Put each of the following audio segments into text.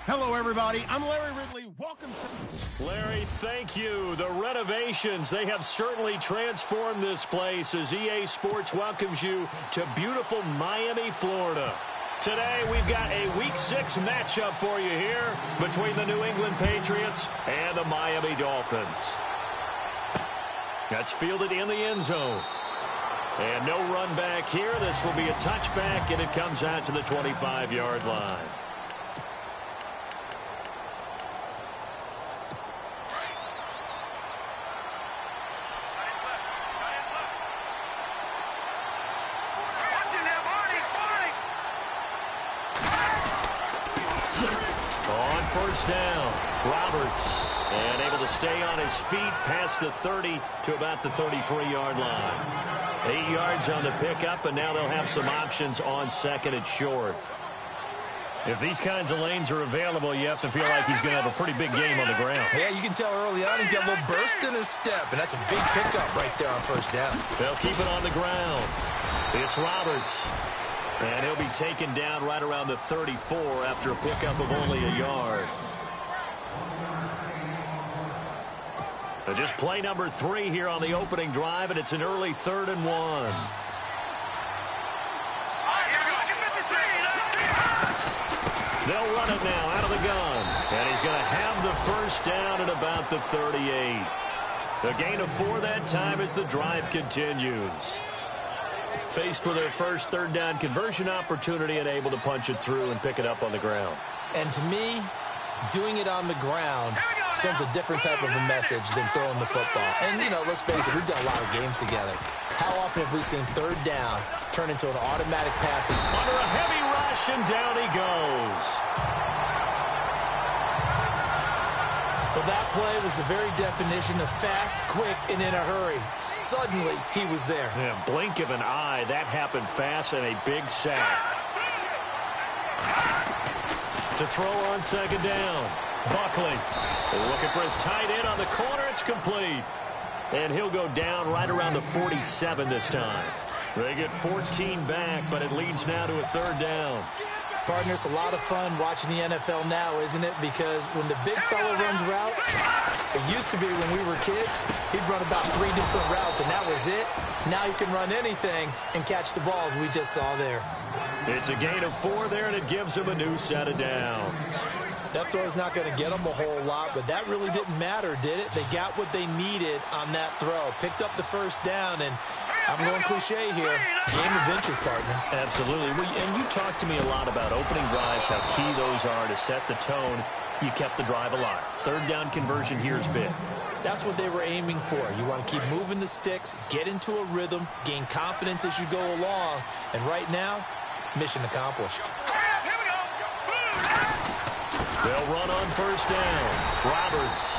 Hello, everybody. I'm Larry Ridley. Welcome to... Larry, thank you. The renovations, they have certainly transformed this place as EA Sports welcomes you to beautiful Miami, Florida. Today, we've got a Week 6 matchup for you here between the New England Patriots and the Miami Dolphins. That's fielded in the end zone. And no run back here. This will be a touchback, and it comes out to the 25-yard line. First down, Roberts, and able to stay on his feet past the 30 to about the 33-yard line. 8 yards on the pickup, and now they'll have some options on second and short. If these kinds of lanes are available, you have to feel like he's going to have a pretty big game on the ground. Yeah, you can tell early on he's got a little burst in his step, and that's a big pickup right there on first down. They'll keep it on the ground. It's Roberts. And he'll be taken down right around the 34 after a pickup of only a yard. Just play number 3 here on the opening drive, and it's an early 3rd and 1. They'll run it now out of the gun. And he's going to have the first down at about the 38. A gain of 4 that time as the drive continues. Faced with their first 3rd down conversion opportunity and able to punch it through and pick it up on the ground. And to me, doing it on the ground sends a different type of a message than throwing the football. And, you know, let's face it, we've done a lot of games together. How often have we seen 3rd down turn into an automatic passing? Under a heavy rush, and down he goes. Well, that play was the very definition of fast, quick, and in a hurry. Suddenly, he was there. Yeah, blink of an eye, that happened fast, and a big sack. To throw on second down, Buckley looking for his tight end on the corner. It's complete. And he'll go down right around the 47 this time. They get 14 back, but it leads now to a 3rd down. Partner, it's a lot of fun watching the NFL now, isn't it? Because when the big fella runs routes, it used to be when we were kids, he'd run about 3 different routes, and that was it. Now you can run anything and catch the balls we just saw there. It's a gain of 4 there, and it gives him a new set of downs. That throw's not going to get them a whole lot, but that really didn't matter, did it? They got what they needed on that throw. Picked up the first down, and I'm going cliche here. Game of inches, partner. Absolutely. And you talked to me a lot about opening drives, how key those are to set the tone. You kept the drive alive. 3rd down conversion here is big. That's what they were aiming for. You want to keep moving the sticks, get into a rhythm, gain confidence as you go along. And right now, mission accomplished. They'll run on first down. Roberts.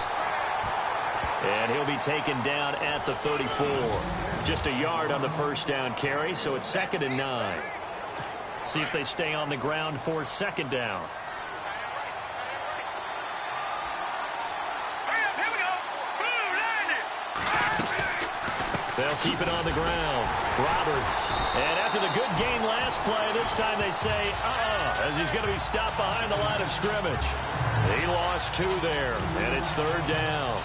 And he'll be taken down at the 34. Just a yard on the first down carry, so it's 2nd and 9. See if they stay on the ground for 2nd down. They'll keep it on the ground. Roberts. And after the good game last play, this time they say, as he's going to be stopped behind the line of scrimmage. He lost 2 there, and it's 3rd down.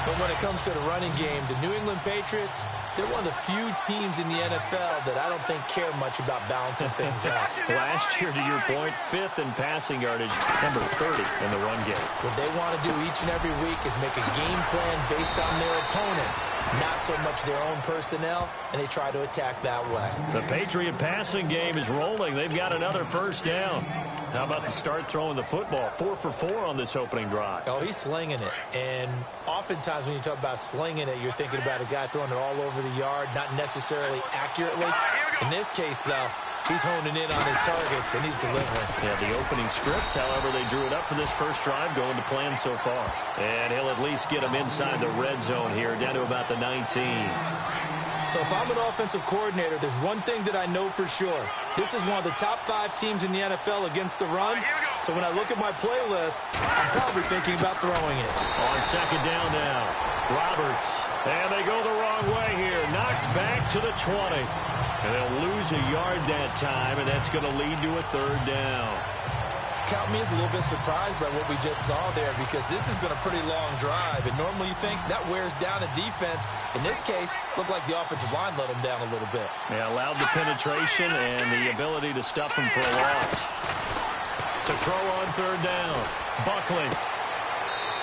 But when it comes to the running game, the New England Patriots, they're one of the few teams in the NFL that I don't think care much about balancing things out. Last year, to your point, 5th in passing yardage, number 30 in the run game. What they want to do each and every week is make a game plan based on their opponent, not so much their own personnel, and they try to attack that way. The Patriot passing game is rolling. They've got another first down. How about the start throwing the football? 4 for 4 on this opening drive. Oh, he's slinging it. And oftentimes when you talk about slinging it, you're thinking about a guy throwing it all over the yard, not necessarily accurately. In this case, though, he's honing in on his targets, and he's delivering. Yeah, the opening script, however, they drew it up for this first drive, going to plan so far. And he'll at least get him inside the red zone here, down to about the 19. So if I'm an offensive coordinator, there's one thing that I know for sure. This is one of the top 5 teams in the NFL against the run. So when I look at my playlist, I'm probably thinking about throwing it. On second down now, Roberts. And they go the wrong way here. Knocked back to the 20. And they'll lose a yard that time, and that's going to lead to a 3rd down. count me as a little bit surprised by what we just saw there, because this has been a pretty long drive, and normally you think that wears down a defense. In this case, looked like the offensive line let them down a little bit. Yeah, allowed the penetration and the ability to stuff him for a loss. To throw on third down, Buckley.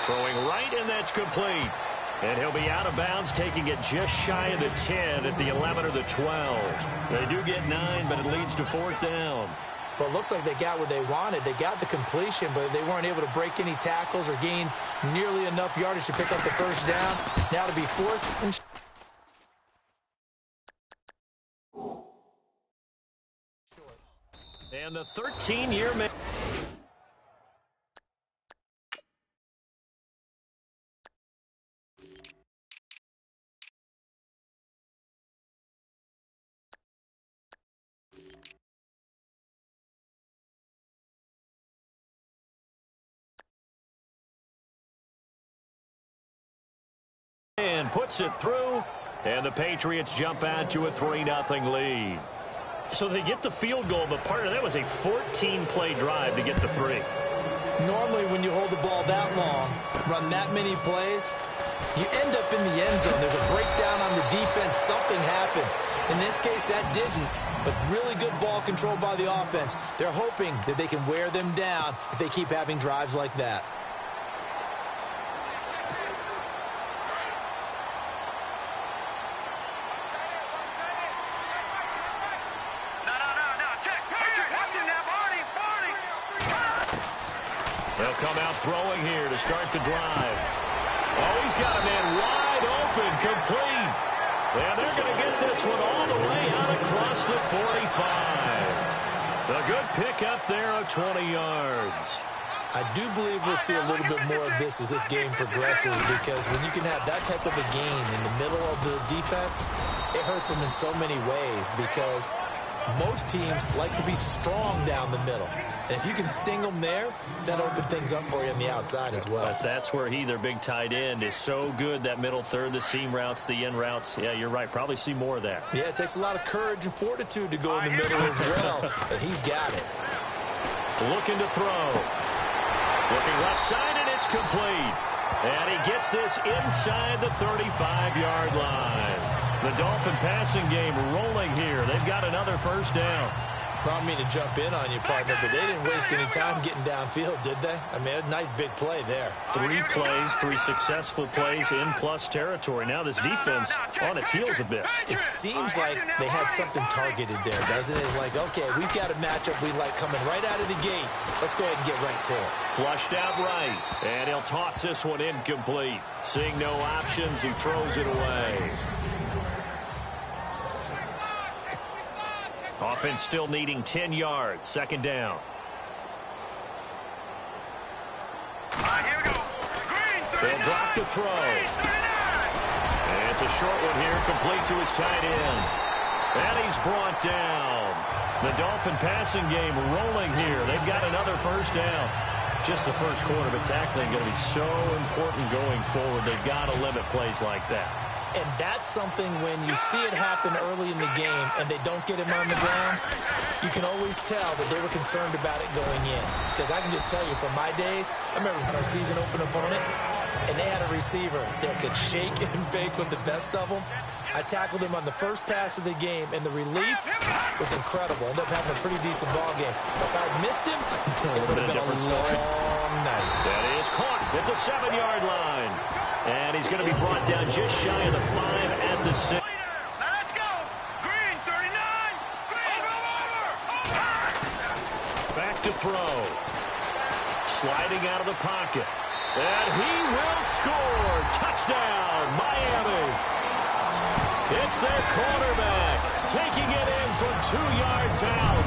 Throwing right, and that's complete. And he'll be out of bounds, taking it just shy of the 10 at the 11 or the 12. They do get 9, but it leads to fourth down. Well, it looks like they got what they wanted. They got the completion, but they weren't able to break any tackles or gain nearly enough yardage to pick up the first down. Now to be fourth and short. And the 13-year man. And puts it through, and the Patriots jump out to a 3-0 lead. So they get the field goal, but part of that was a 14-play drive to get the 3. Normally, when you hold the ball that long, run that many plays, you end up in the end zone. There's a breakdown on the defense. Something happens. In this case, that didn't, but really good ball control by the offense. They're hoping that they can wear them down if they keep having drives like that. They'll come out throwing here to start the drive. Oh, he's got a man wide open, complete. And they're going to get this one all the way out across the 45. A good pick up there of 20 yards. I do believe we'll see a little bit more of this as this game progresses, because when you can have that type of a gain in the middle of the defense, it hurts them in so many ways, because most teams like to be strong down the middle. And if you can sting them there, that opens things up for you on the outside as well. But that's where their big tight end, is so good, that middle third, the seam routes, the in routes. Yeah, you're right. Probably see more of that. Yeah, it takes a lot of courage and fortitude to go in the middle as well, but he's got it. Looking to throw. Looking left side, and it's complete. And he gets this inside the 35-yard line. The Dolphin passing game rolling here. They've got another first down. I don't mean to jump in on you, partner, but they didn't waste any time getting downfield, did they? I mean, a nice big play there. 3 plays, 3 successful plays in plus territory. Now this defense on its heels a bit. It seems like they had something targeted there, doesn't it? It's like, okay, we've got a matchup we like coming right out of the gate. Let's go ahead and get right to it. Flushed out right, and he'll toss this one incomplete. Seeing no options, he throws it away. Offense still needing 10 yards. Second down. They'll drop the throw. And it's a short one here, complete to his tight end. And he's brought down. The Dolphin passing game rolling here. They've got another first down. Just the first quarter, but tackling going to be so important going forward. They've got to limit plays like that. And that's something when you see it happen early in the game and they don't get him on the ground, you can always tell that they were concerned about it going in. Because I can just tell you from my days, I remember our season open opponent, and they had a receiver that could shake and bake with the best of them. I tackled him on the first pass of the game, and the relief was incredible. Ended up having a pretty decent ball game. But if I'd missed him, it would have been a long night. That is caught at the 7-yard line. And he's going to be brought down just shy of the 5 at the 6. Now let's go. Green, 39. Green, over. Back to throw. Sliding out of the pocket. And he will score. Touchdown, Miami. It's their quarterback taking it in from 2 yards out.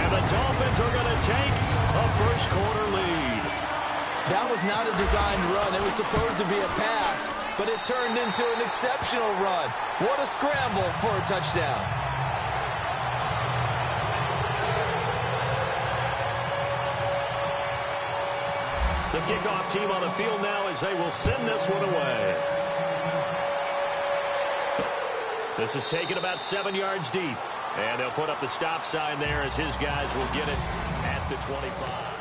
And the Dolphins are going to take a first quarter lead. That was not a designed run. It was supposed to be a pass, but it turned into an exceptional run. What a scramble for a touchdown. The kickoff team on the field now as they will send this one away. This is taken about 7 yards deep. And they'll put up the stop sign there as his guys will get it at the 25.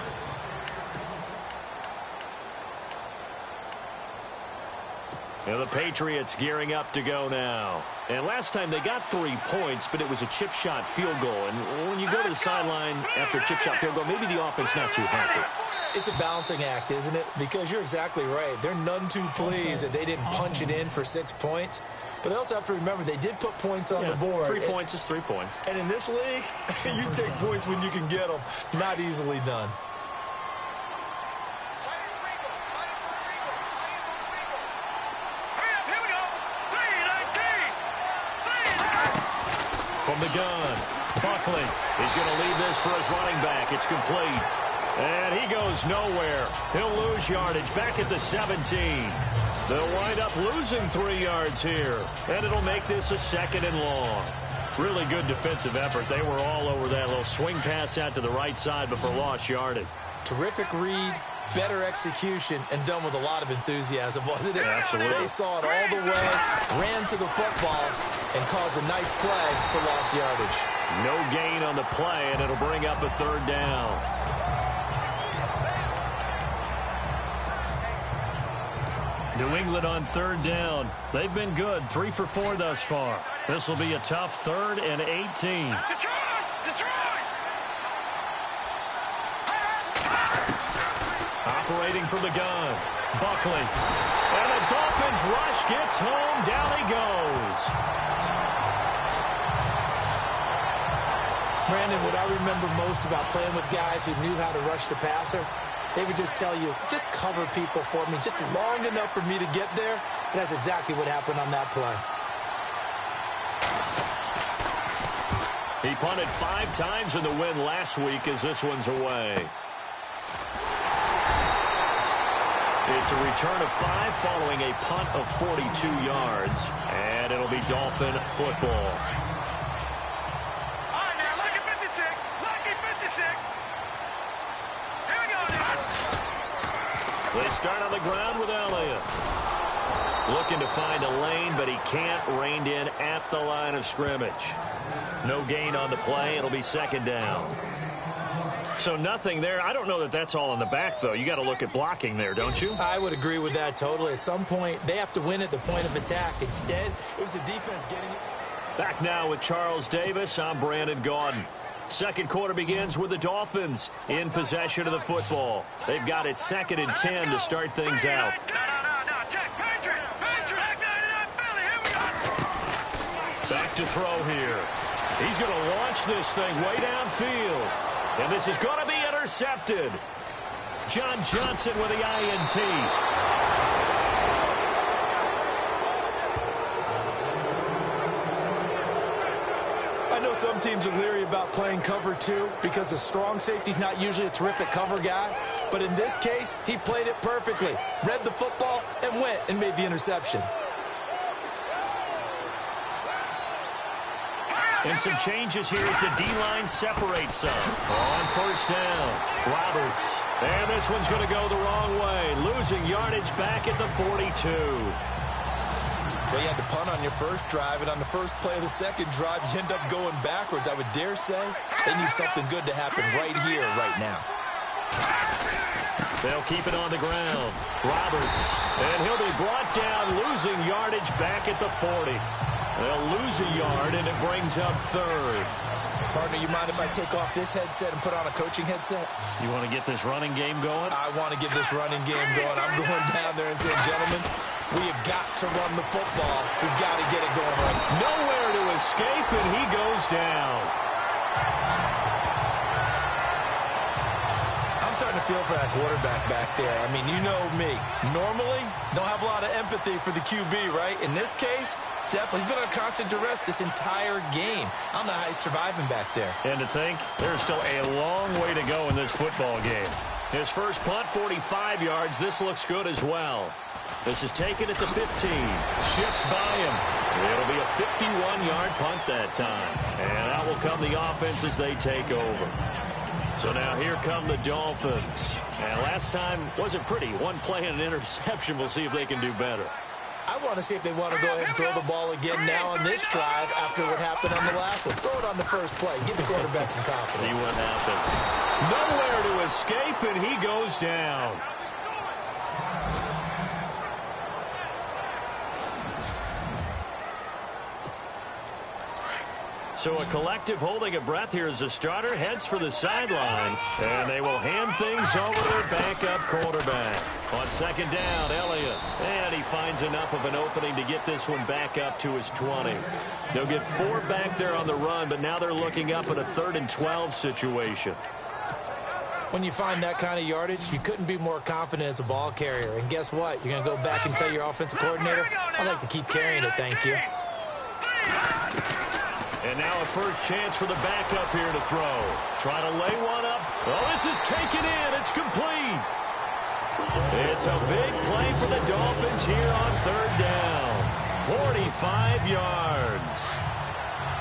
And the Patriots gearing up to go now. And last time they got 3 points, but it was a chip shot field goal. And when you go to the sideline after a chip shot field goal, maybe the offense not too happy. It's a balancing act, isn't it? Because you're exactly right. They're none too pleased that they didn't punch it in for 6 points. But they also have to remember they did put points on the board. 3 points is 3 points. And in this league, you take points when you can get them. Not easily done. From the gun, Buckley. He's going to leave this for his running back. It's complete. And he goes nowhere. He'll lose yardage back at the 17. They'll wind up losing 3 yards here. And it'll make this a 2nd and long. Really good defensive effort. They were all over that little swing pass out to the right side before lost yardage. Terrific read, better execution, and done with a lot of enthusiasm, wasn't it? Yeah, absolutely. They saw it all the way, ran to the football, and caused a nice play for lost yardage. No gain on the play, and it'll bring up a 3rd down. New England on 3rd down. They've been good, 3 for 4 thus far. This will be a tough 3rd and 18. Operating from the gun, Buckley. And the Dolphins rush gets home. Down he goes. Brandon, what I remember most about playing with guys who knew how to rush the passer, they would just tell you, just cover people for me, just long enough for me to get there. And that's exactly what happened on that play. He punted 5 times in the win last week as this one's away. It's a return of 5 following a punt of 42 yards. And it'll be Dolphin football. All right, now, lucky 56. Lucky 56. Here we go now. They start on the ground with Elliott. Looking to find a lane, but he can't. Reined in at the line of scrimmage. No gain on the play. It'll be 2nd down. So nothing there. I don't know that that's all in the back, though. You got to look at blocking there, don't you? I would agree with that totally. At some point, they have to win at the point of attack. Instead, it was the defense getting it. Back now with Charles Davis. I'm Brandon Gaudin. Second quarter begins with the Dolphins in possession of the football. They've got it 2nd and 10 to start things out. Back to throw here. He's going to launch this thing way downfield. And this is going to be intercepted. John Johnson with the INT. I know some teams are leery about playing cover 2 because the strong safety's not usually a terrific cover guy. But in this case, he played it perfectly. Read the football and went and made the interception. And some changes here as the D-line separates some. On 1st down, Roberts. And this one's going to go the wrong way. Losing yardage back at the 42. Well, you had to punt on your first drive, and on the first play of the second drive, you end up going backwards. I would dare say they need something good to happen right here, right now. They'll keep it on the ground. Roberts. And he'll be brought down, losing yardage back at the 40. They'll lose a yard, and it brings up 3rd. Partner, you mind if I take off this headset and put on a coaching headset? You want to get this running game going? I want to get this running game going. I'm going down there and saying, gentlemen, we have got to run the football. We've got to get it going right. Nowhere to escape, and he goes down. I'm starting to feel for that quarterback back there. I mean, you know me. Normally, don't have a lot of empathy for the QB, right? In this case, definitely. He's been on constant duress this entire game. I don't know how he's surviving back there. And to think, there's still a long way to go in this football game. His first punt, 45 yards. This looks good as well. This is taken at the 15. Shifts by him. It'll be a 51-yard punt that time. And out will come the offense as they take over. So now here come the Dolphins. And last time wasn't pretty. One play and an interception. We'll see if they can do better. I want to see if they want to go ahead and throw the ball again now on this drive after what happened on the last one. Throw it on the first play. Give the quarterback some confidence. See what happens. Nowhere to escape, and he goes down. So a collective holding a breath here as the starter heads for the sideline. And they will hand things over to their backup quarterback. On second down, Elliott. And he finds enough of an opening to get this one back up to his 20. They'll get 4 back there on the run, but now they're looking up at a 3rd and 12 situation. When you find that kind of yardage, you couldn't be more confident as a ball carrier. And guess what? You're going to go back and tell your offensive coordinator, I'd like to keep carrying it, thank you. And now a first chance for the backup here to throw. Try to lay one up. Oh, this is taken in. It's complete. It's a big play for the Dolphins here on 3rd down. 45 yards.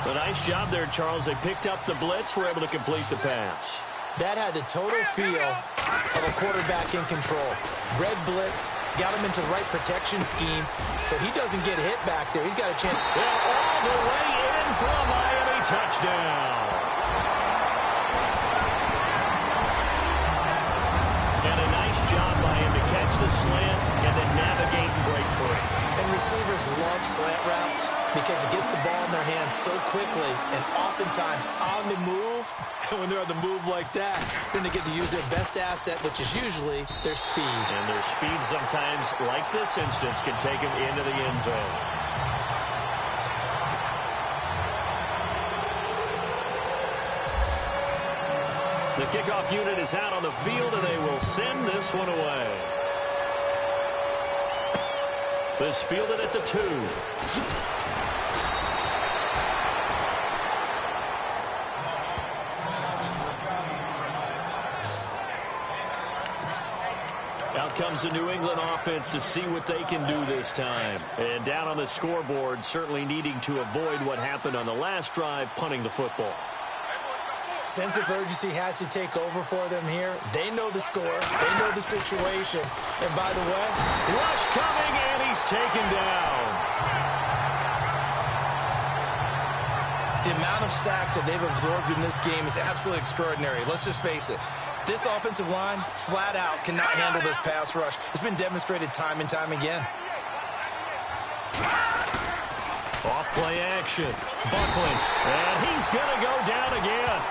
A nice job there, Charles. They picked up the blitz, were able to complete the pass. That had the total feel of a quarterback in control. Red blitz, got him into the right protection scheme, so he doesn't get hit back there. He's got a chance. And all the way in for a Miami touchdown. And a nice job by him to catch the slant and then navigate and break free. And receivers love slant routes because it gets the ball in their hands so quickly and oftentimes on the move. And when they're on the move like that, then they get to use their best asset, which is usually their speed. And their speed sometimes, like this instance, can take them into the end zone. The kickoff unit is out on the field, and they will send this one away. This fielded at the 2. Out comes the New England offense to see what they can do this time. And down on the scoreboard, certainly needing to avoid what happened on the last drive, punting the football. Sense of urgency has to take over for them here. They know the score. They know the situation. And by the way, rush coming, and he's taken down. The amount of sacks that they've absorbed in this game is absolutely extraordinary. Let's just face it. This offensive line, flat out, cannot handle this pass rush. It's been demonstrated time and time again. Off play action. Buckling. And he's going to go down again.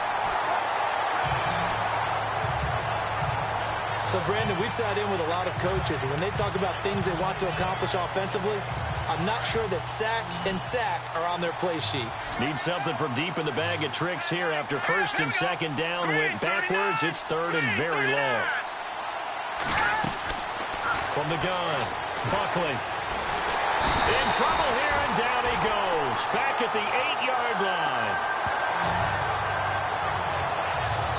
So, Brandon, we sat in with a lot of coaches, and when they talk about things they want to accomplish offensively, I'm not sure that sack and sack are on their play sheet. Need something from deep in the bag of tricks here after 1st and 2nd down went backwards. It's 3rd and very long. From the gun, Buckley. In trouble here, and down he goes. Back at the 8-yard line.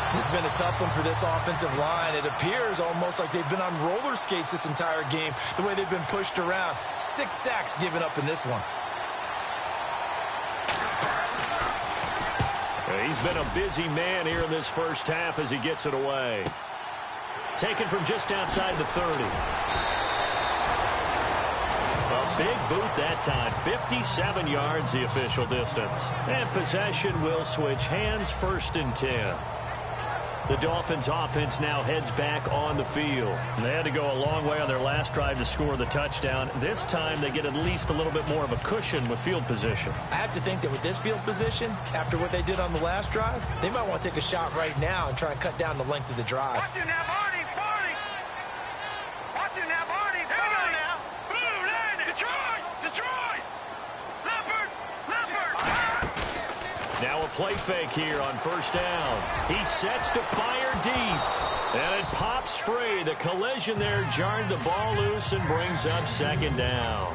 This has been a tough one for this offensive line. It appears almost like they've been on roller skates this entire game, the way they've been pushed around. 6 sacks given up in this one. He's been a busy man here in this first half as he gets it away. Taken from just outside the 30. A big boot that time. 57 yards the official distance. And possession will switch hands, 1st and 10. The Dolphins offense now heads back on the field. They had to go a long way on their last drive to score the touchdown. This time they get at least a little bit more of a cushion with field position. I have to think that with this field position, after what they did on the last drive, they might want to take a shot right now and try and cut down the length of the drive. Watch it now, Barney, Barney. Watch it now, Barney, Barney. Now. Blue line, Detroit, Detroit. Leopard, Leopard. Now a play fake here on 1st down. He sets to fire deep. And it pops free. The collision there jarred the ball loose and brings up 2nd down.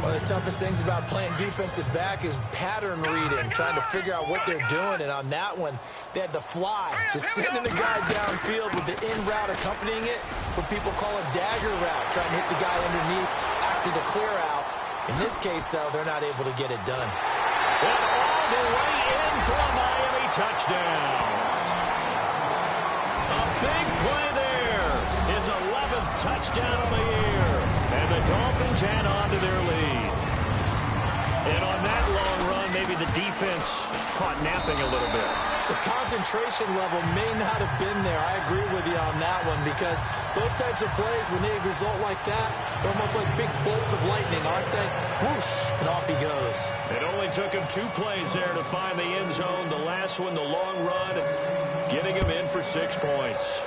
One of the toughest things about playing defensive back is pattern reading, trying to figure out what they're doing. And on that one, they had the fly, just sending the guy downfield with the in route accompanying it, what people call a dagger route, trying to hit the guy underneath after the clear out. In this case, though, they're not able to get it done. And all the way in for a Miami touchdown. A big play there. His 11th touchdown of the year. And the Dolphins add on to their lead. And on that long run, maybe the defense caught napping a little bit. The concentration level may not have been there. I agree with you on that that one because those types of plays, when they result like that, they're almost like big bolts of lightning, aren't they? Whoosh, and off he goes. It only took him 2 plays there to find the end zone. The last one, the long run, getting him in for 6 points.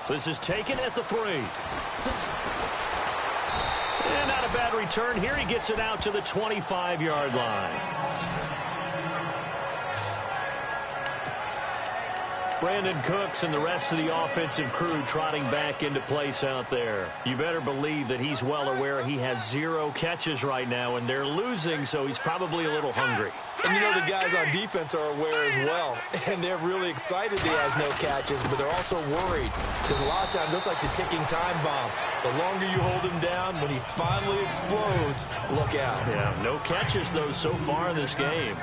This is taken at the 3. And not a bad return here. He gets it out to the 25-yard line. Brandon Cooks and the rest of the offensive crew trotting back into place out there. You better believe that he's well aware he has 0 catches right now, and they're losing, so he's probably a little hungry. And you know the guys on defense are aware as well, and they're really excited he has no catches, but they're also worried because a lot of times, just like the ticking time bomb, the longer you hold him down, when he finally explodes, look out. Yeah, no catches, though, so far in this game.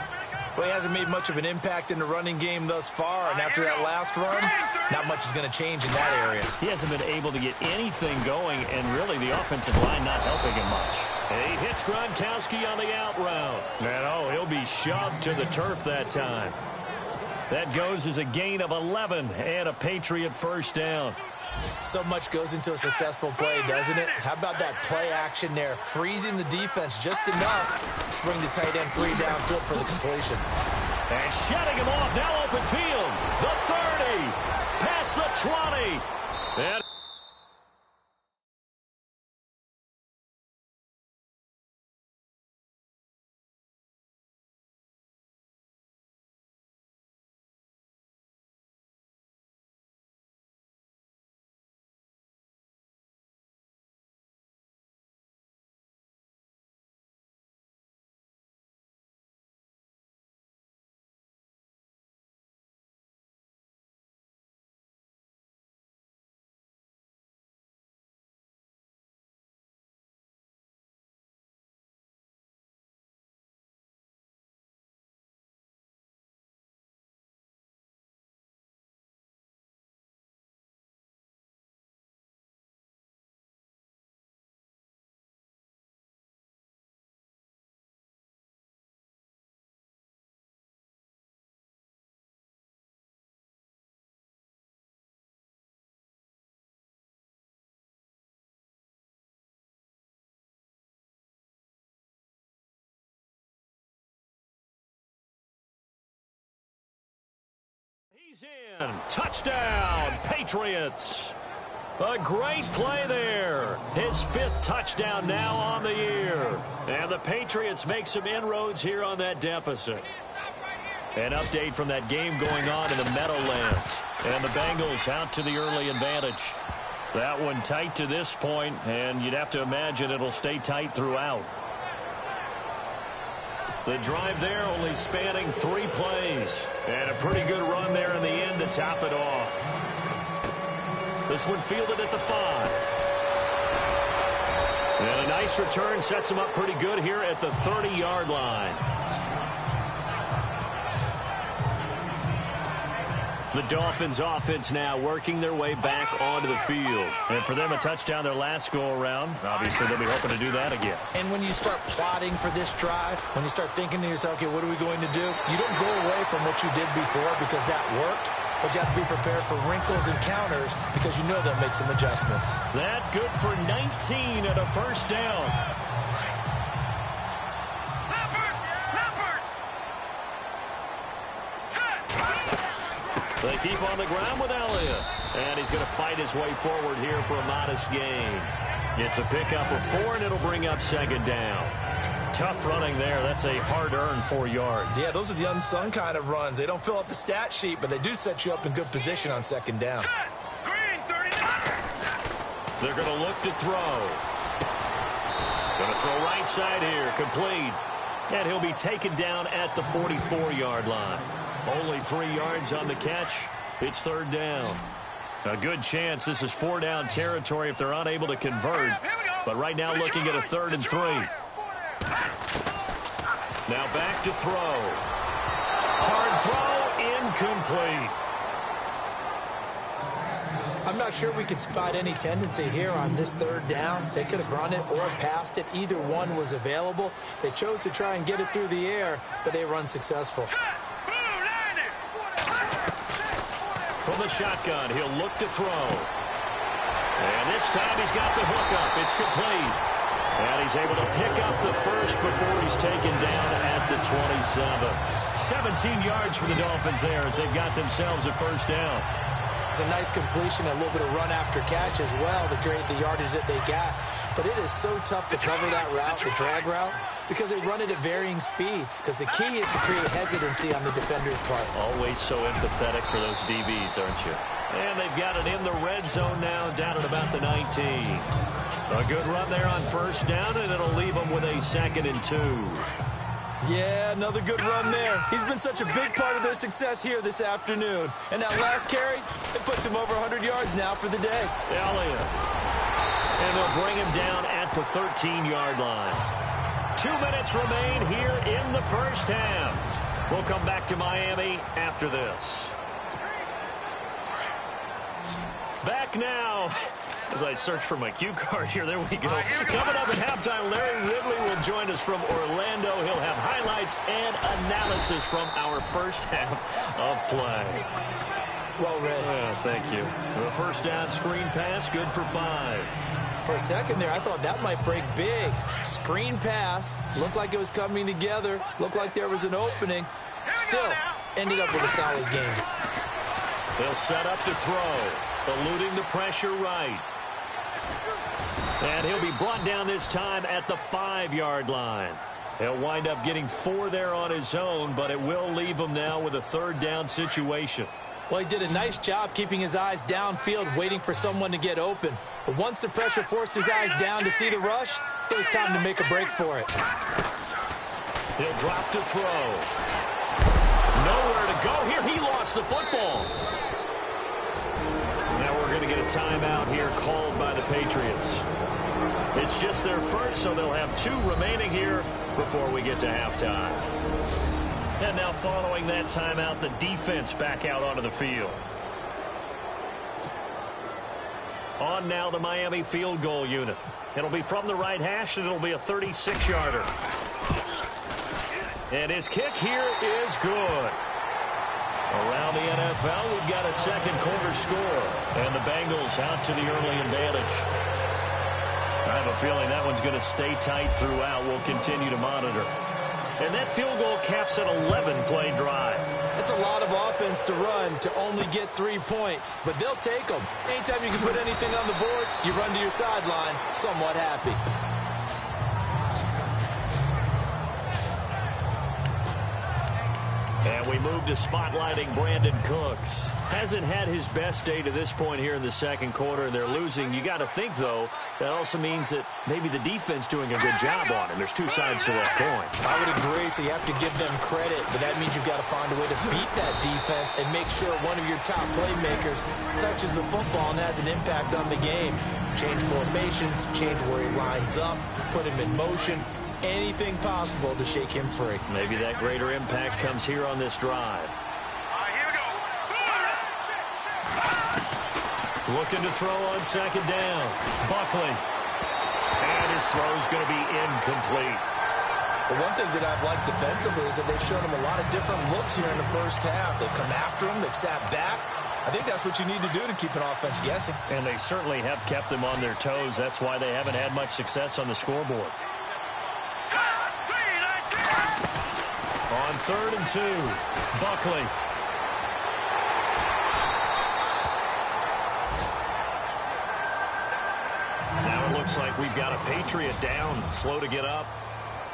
Well, he hasn't made much of an impact in the running game thus far, and after that last run, not much is going to change in that area. He hasn't been able to get anything going, and really the offensive line not helping him much. And he hits Gronkowski on the out route. And, he'll be shoved to the turf that time. That goes as a gain of 11 and a Patriot first down. So much goes into a successful play, doesn't it? How about that play action there, freezing the defense just enough to swing the tight end free downfield for the completion. And shutting him off, now open field. The 30, past the 20. And he's in. Touchdown, Patriots. A great play there. His 5th touchdown now on the year. And the Patriots make some inroads here on that deficit. An update from that game going on in the Meadowlands. And the Bengals out to the early advantage. That one tight to this point, and you'd have to imagine it'll stay tight throughout. The drive there only spanning 3 plays. And a pretty good run there in the end to top it off. This one fielded at the 5. And a nice return sets him up pretty good here at the 30-yard line. The Dolphins offense now working their way back onto the field. And for them, a touchdown their last go-around. Obviously, they'll be hoping to do that again. And when you start plotting for this drive, when you start thinking to yourself, okay, what are we going to do? You don't go away from what you did before because that worked. But you have to be prepared for wrinkles and counters because you know they'll make some adjustments. That good for 19 and a first down. They keep on the ground with Elliott. And he's going to fight his way forward here for a modest gain. It's a pickup of 4, and it'll bring up 2nd down. Tough running there. That's a hard-earned 4 yards. Yeah, those are the unsung kind of runs. They don't fill up the stat sheet, but they do set you up in good position on 2nd down. They're going to look to throw. Going to throw right side here. Complete. And he'll be taken down at the 44-yard line. Only 3 yards on the catch. It's 3rd down. A good chance this is 4-down territory if they're unable to convert. But right now looking at a 3rd and 3. Now back to throw. Hard throw, incomplete. I'm not sure we could spot any tendency here on this 3rd down. They could have run it or passed it. Either one was available. They chose to try and get it through the air, but they run successful. From From the shotgun, he'll look to throw. And this time he's got the hook up. It's complete. And he's able to pick up the first before he's taken down at the 27. 17 yards for the Dolphins there as they've got themselves a first down. It's a nice completion, a little bit of run after catch as well to create the yardage that they got. But it is so tough to cover that route, the drag route, because they run it at varying speeds. Because the key is to create hesitancy on the defender's part. Always so empathetic for those DBs, aren't you? And they've got it in the red zone now, down at about the 19. A good run there on first down, and it'll leave them with a 2nd and 2. Yeah, another good run there. He's been such a big part of their success here this afternoon. And that last carry, it puts him over 100 yards now for the day. Elliott. And they'll bring him down at the 13-yard line. 2 minutes remain here in the first half. We'll come back to Miami after this. Back now. As I search for my cue card here, there we go. Coming up at halftime, Larry Ridley will join us from Orlando. He'll have highlights and analysis from our first half of play. Well read. Yeah, thank you. The first down screen pass, good for 5. For a second there, I thought that might break big. Screen pass, looked like it was coming together, looked like there was an opening. Still, ended up with a solid game. They'll set up to throw, eluding the pressure right. And he'll be brought down this time at the 5-yard line. He'll wind up getting 4 there on his own, but it will leave him now with a 3rd down situation. Well, he did a nice job keeping his eyes downfield, waiting for someone to get open. But once the pressure forced his eyes down to see the rush, it was time to make a break for it. He'll drop to throw. Nowhere to go here. He lost the football. Now we're going to get a timeout here called by the Patriots. It's just their first, so they'll have 2 remaining here before we get to halftime. And now following that timeout, the defense back out onto the field. On now the Miami field goal unit. It'll be from the right hash, and it'll be a 36-yarder. And his kick here is good. Around the NFL, we've got a second quarter score. And the Bengals out to the early advantage. I have a feeling that one's going to stay tight throughout. We'll continue to monitor. And that field goal caps an 11-play drive. It's a lot of offense to run to only get 3 points, but they'll take them. Anytime you can put anything on the board, you run to your sideline somewhat happy. And we move to spotlighting Brandon Cooks. Hasn't had his best day to this point here in the second quarter, and they're losing. You got to think, though, that also means that maybe the defense doing a good job on him. There's 2 sides to that coin. I would agree, so you have to give them credit, but that means you've got to find a way to beat that defense and make sure one of your top playmakers touches the football and has an impact on the game. Change formations, change where he lines up, put him in motion. Anything possible to shake him free. Maybe that greater impact comes here on this drive. Here we go. Looking to throw on second down. Buckley. And his throw's going to be incomplete. The one thing that I've liked defensively is that they've shown him a lot of different looks here in the first half. They've come after him. They've sat back. I think that's what you need to do to keep an offense guessing. And they certainly have kept them on their toes. That's why they haven't had much success on the scoreboard. On 3rd and 2, Buckley. Now it looks like we've got a Patriot down, slow to get up.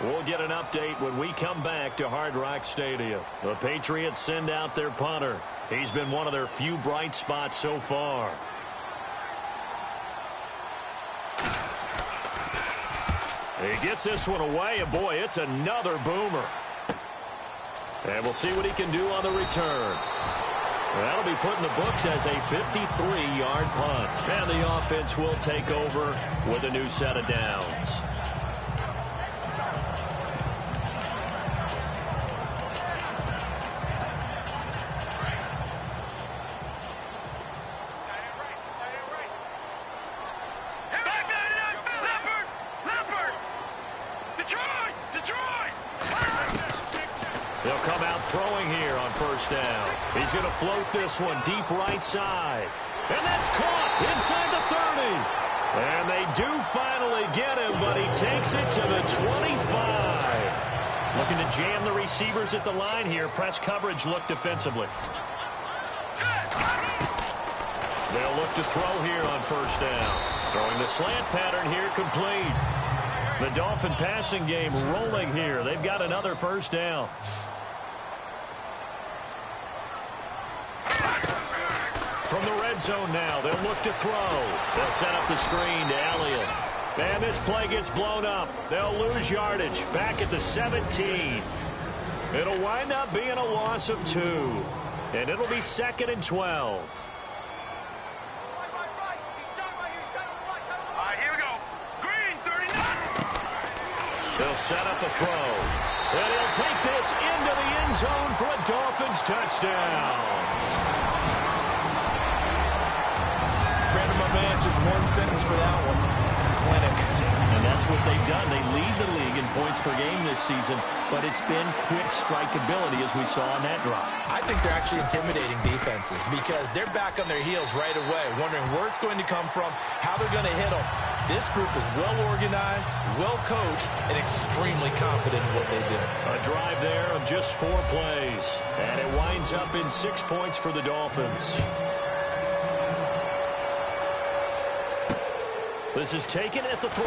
We'll get an update when we come back to Hard Rock Stadium. The Patriots send out their punter. He's been one of their few bright spots so far. He gets this one away, and boy, it's another boomer. And we'll see what he can do on the return. That'll be put in the books as a 53-yard punt. And the offense will take over with a new set of downs. throwing here on first down. He's going to float this one deep right side. And that's caught inside the 30. And they do finally get him, but he takes it to the 25. Looking to jam the receivers at the line here. Press coverage look defensively. They'll look to throw here on first down. Throwing the slant pattern here complete. The Dolphin passing game rolling here. They've got another first down. From the red zone now, they'll look to throw. They'll set up the screen to Elliott. And this play gets blown up. They'll lose yardage back at the 17. It'll wind up being a loss of 2. And it'll be 2nd and 12. All right, here we go. Green, 39. They'll set up a throw. And he'll take this into the end zone for a Dolphins touchdown. Brandon, my man, just one sentence for that one. Clinic. And that's what they've done. They lead the league in points per game this season, but it's been quick strikeability as we saw on that drive. I think they're actually intimidating defenses because they're back on their heels right away, wondering where it's going to come from, how they're going to hit them. This group is well organized, well coached, and extremely confident in what they do. A drive there of just 4 plays, and it winds up in 6 points for the Dolphins. This is taken at the 3.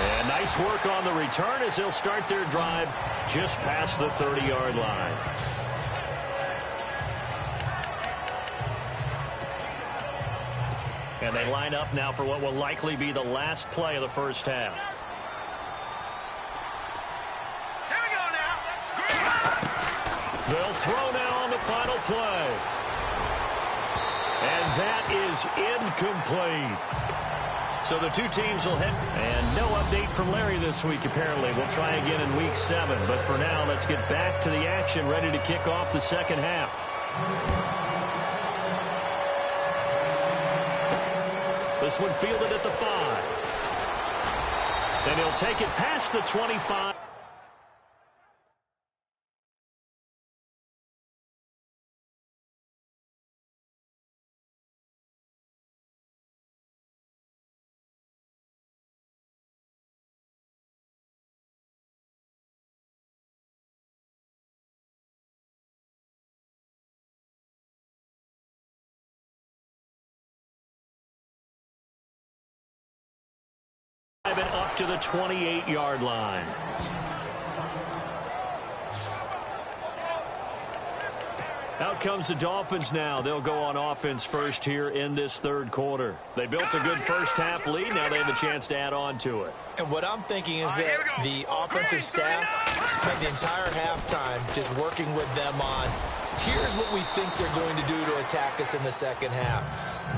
And nice work on the return as they'll start their drive just past the 30-yard line. And they line up now for what will likely be the last play of the first half. Here we go now. They'll throw now on the final play. And that is incomplete. So the two teams will head. And no update from Larry this week, apparently. We'll try again in week 7. But for now, let's get back to the action, ready to kick off the second half. This one fielded at the 5. And he'll take it past the 25. Up to the 28-yard line. Out comes the Dolphins now. They'll go on offense first here in this third quarter. They built a good first half lead. Now they have a chance to add on to it. And what I'm thinking is that the offensive staff spent the entire halftime just working with them on, here's what we think they're going to do to attack us in the second half.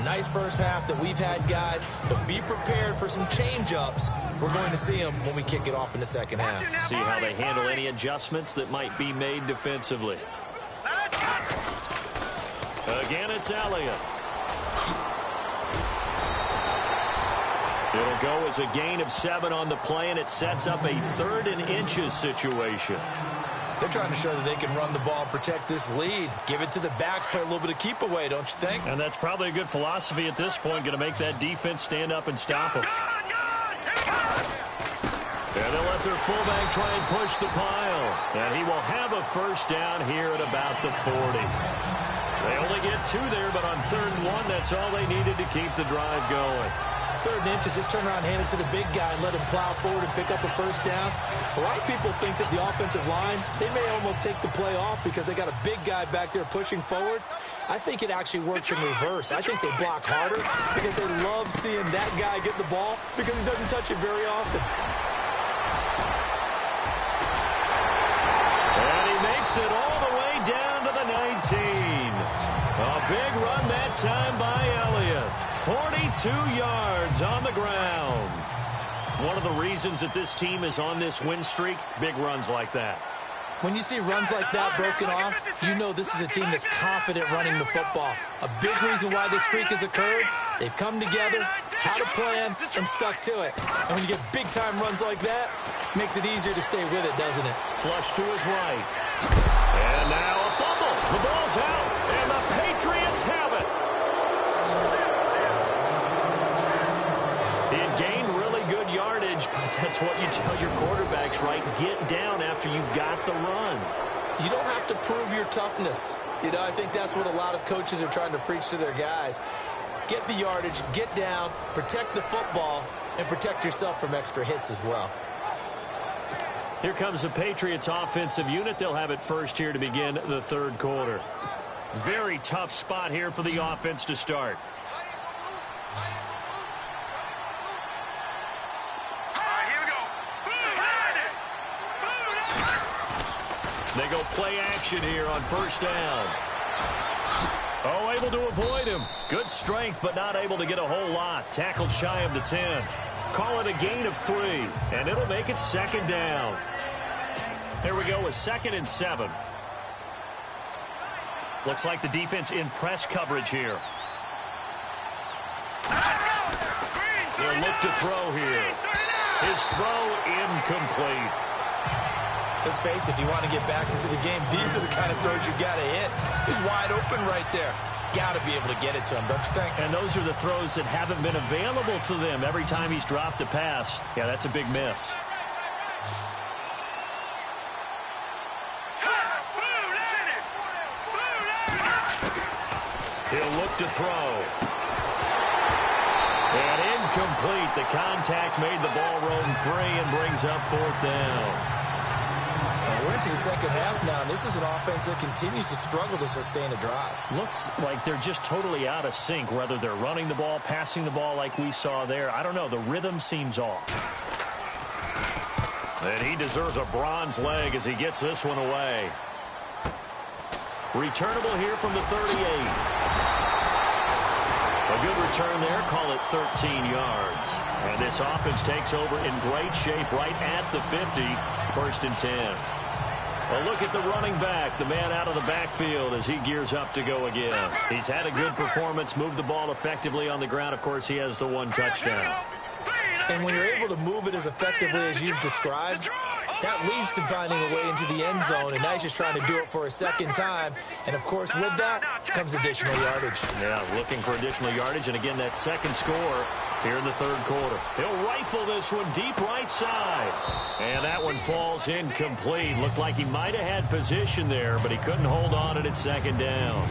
Nice first half that we've had, guys, but be prepared for some change-ups. We're going to see them when we kick it off in the second half. See how they handle any adjustments that might be made defensively. Again, it's Elliott. It'll go as a gain of 7 on the play, and it sets up a 3rd and inches situation. They're trying to show that they can run the ball and protect this lead. Give it to the backs, play a little bit of keep away, don't you think? And that's probably a good philosophy at this point, going to make that defense stand up and stop them. And they'll let their fullback try and push the pile. And he will have a first down here at about the 40. They only get 2 there, but on 3rd and 1, that's all they needed to keep the drive going. 3rd and inches, just turn around, hand it to the big guy, and let him plow forward and pick up a first down. A lot of people think that the offensive line, they may almost take the play off because they got a big guy back there pushing forward. I think it actually works in reverse. I think they block harder because they love seeing that guy get the ball because he doesn't touch it very often. And he makes it all the way down to the 19. A big run that time by Elliott. 42 yards on the ground. One of the reasons that this team is on this win streak, big runs like that. When you see runs like that broken off, you know this is a team that's confident running the football. A big reason why this streak has occurred, they've come together, had a plan, and stuck to it. And when you get big-time runs like that, it makes it easier to stay with it, doesn't it? Flush to his right. And now a fumble. The ball's out, and the Patriots have it. He had gained really good yardage, but that's what you tell your quarterbacks, right? Get down after you got the run. You don't have to prove your toughness. You know, I think that's what a lot of coaches are trying to preach to their guys. Get the yardage, get down, protect the football, and protect yourself from extra hits as well. Here comes the Patriots offensive unit. They'll have it first here to begin the third quarter. Very tough spot here for the offense to start. They go play action here on first down. Oh, able to avoid him. Good strength, but not able to get a whole lot. Tackled shy of the 10. Call it a gain of 3, and it'll make it second down. Here we go with 2nd and 7. Looks like the defense in press coverage here. They'll look to throw here. His throw incomplete. Let's face it, if you want to get back into the game, these are the kind of throws you got to hit. He's wide open right there. Got to be able to get it to him, don't you think? And those are the throws that haven't been available to them every time he's dropped a pass. Yeah, that's a big miss. He'll look to throw. And incomplete. The contact made the ball roam free and brings up 4th down. We're into the second half now, and this is an offense that continues to struggle to sustain a drive. Looks like they're just totally out of sync, whether they're running the ball, passing the ball like we saw there. I don't know. The rhythm seems off. And he deserves a bronze leg as he gets this one away. Returnable here from the 38. A good return there. Call it 13 yards. And this offense takes over in great shape right at the 50. 1st and 10. A look at the running back, the man out of the backfield as he gears up to go again. He's had a good performance, moved the ball effectively on the ground. Of course, he has the 1 touchdown. And when you're able to move it as effectively as you've described, that leads to finding a way into the end zone, and now he's just trying to do it for a second time. And, of course, with that comes additional yardage. Yeah, looking for additional yardage, and again, that second score here in the third quarter. He'll rifle this one deep right side. And that one falls incomplete. Looked like he might have had position there, but he couldn't hold on it at second down.